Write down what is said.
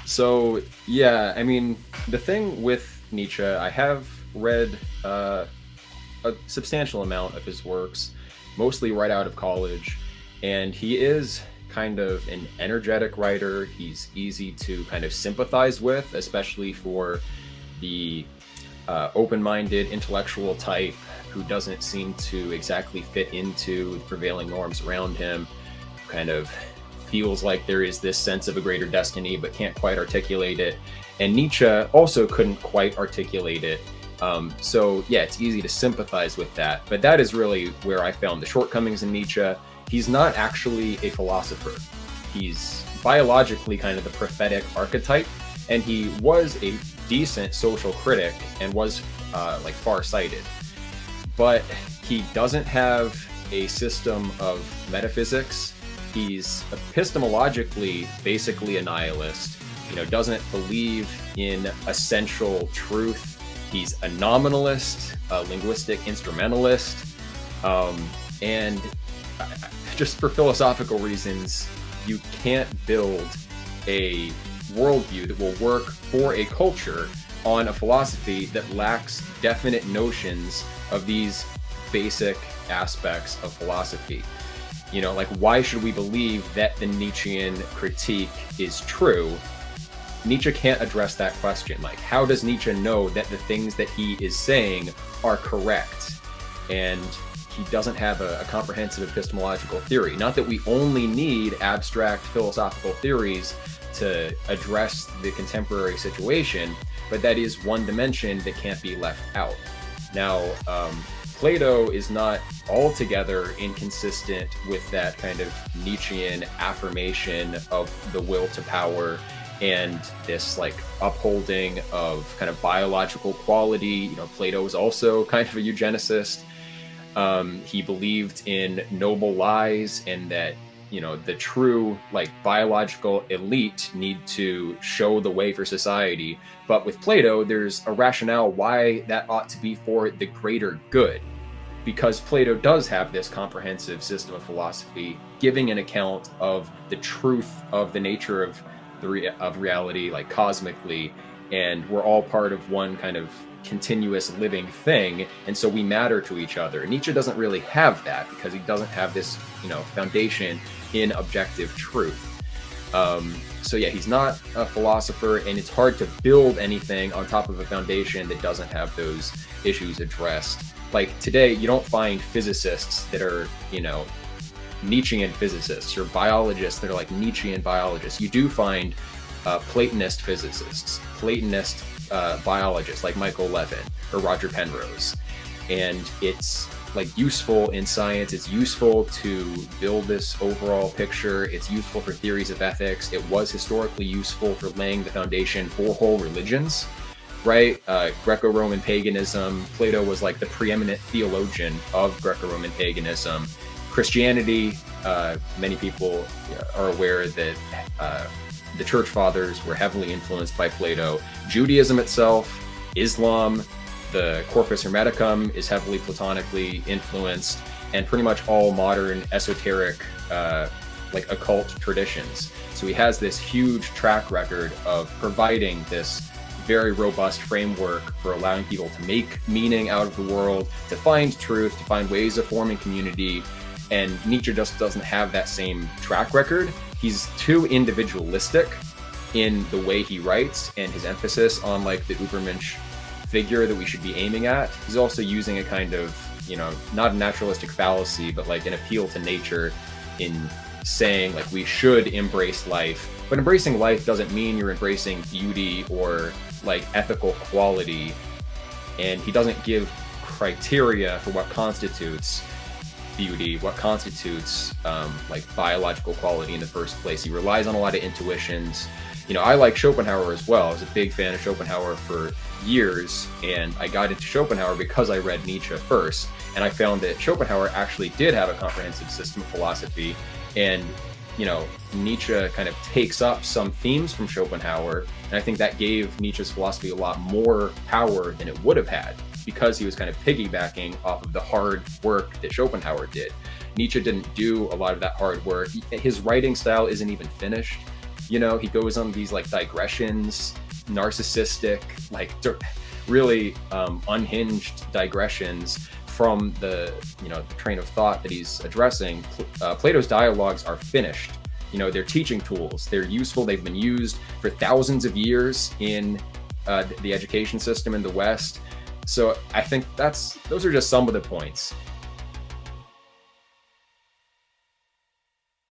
So yeah, I mean, the thing with Nietzsche, I have read a substantial amount of his works, mostly right out of college, and he is kind of an energetic writer. He's easy to kind of sympathize with, especially for the open-minded intellectual type who doesn't seem to exactly fit into the prevailing norms around him, kind of feels like there is this sense of a greater destiny but can't quite articulate it. And Nietzsche also couldn't quite articulate it. So yeah, it's easy to sympathize with that. But that is really where I found the shortcomings in Nietzsche. He's not actually a philosopher. He's biologically kind of the prophetic archetype, and he was a decent social critic and was like far-sighted. But he doesn't have a system of metaphysics. He's epistemologically basically a nihilist, doesn't believe in essential truth. He's a nominalist, a linguistic instrumentalist, and just for philosophical reasons, you can't build a worldview that will work for a culture on a philosophy that lacks definite notions of these basic aspects of philosophy. Like, why should we believe that the Nietzschean critique is true? Nietzsche can't address that question. Like, how does Nietzsche know that the things that he is saying are correct? And he doesn't have a comprehensive epistemological theory. Not that we only need abstract philosophical theories to address the contemporary situation, but that is one dimension that can't be left out. Now, Plato is not altogether inconsistent with that kind of Nietzschean affirmation of the will to power and this like upholding of kind of biological quality. Plato was also kind of a eugenicist. He believed in noble lies and that the true like biological elite need to show the way for society. But with Plato, there's a rationale why that ought to be for the greater good, because Plato does have this comprehensive system of philosophy giving an account of the truth of the nature of of reality, like cosmically, and we're all part of one kind of continuous living thing, and so we matter to each other. Nietzsche doesn't really have that because he doesn't have this foundation in objective truth. So yeah, he's not a philosopher, and it's hard to build anything on top of a foundation that doesn't have those issues addressed. Like today, you don't find physicists that are Nietzschean physicists, or biologists that are like Nietzschean biologists. You do find Platonist physicists, Platonist biologists like Michael Levin or Roger Penrose. And it's like useful in science. It's useful to build this overall picture. It's useful for theories of ethics. It was historically useful for laying the foundation for whole religions, right? Greco-Roman paganism. Plato was like the preeminent theologian of Greco-Roman paganism. Christianity, many people are aware that the church fathers were heavily influenced by Plato. Judaism itself, Islam, the Corpus Hermeticum is heavily platonically influenced, and pretty much all modern esoteric, like occult traditions. So he has this huge track record of providing this very robust framework for allowing people to make meaning out of the world, to find truth, to find ways of forming community. And Nietzsche just doesn't have that same track record. He's too individualistic in the way he writes and his emphasis on like the Ubermensch figure that we should be aiming at. He's also using a kind of, not a naturalistic fallacy, but like an appeal to nature in saying like we should embrace life. But embracing life doesn't mean you're embracing beauty or like ethical quality. And he doesn't give criteria for what constitutes beauty, what constitutes like biological quality in the first place. He relies on a lot of intuitions. I like Schopenhauer as well. I was a big fan of Schopenhauer for years, and I got into Schopenhauer because I read Nietzsche first, and I found that Schopenhauer actually did have a comprehensive system of philosophy, and Nietzsche kind of takes up some themes from Schopenhauer, and I think that gave Nietzsche's philosophy a lot more power than it would have had, because he was kind of piggybacking off of the hard work that Schopenhauer did. Nietzsche didn't do a lot of that hard work. His writing style isn't even finished. You know, he goes on these like digressions, narcissistic, like really unhinged digressions from the, you know, the train of thought that he's addressing. Plato's dialogues are finished. You know, they're teaching tools. They're useful. They've been used for thousands of years in the education system in the West. So I think those are just some of the points.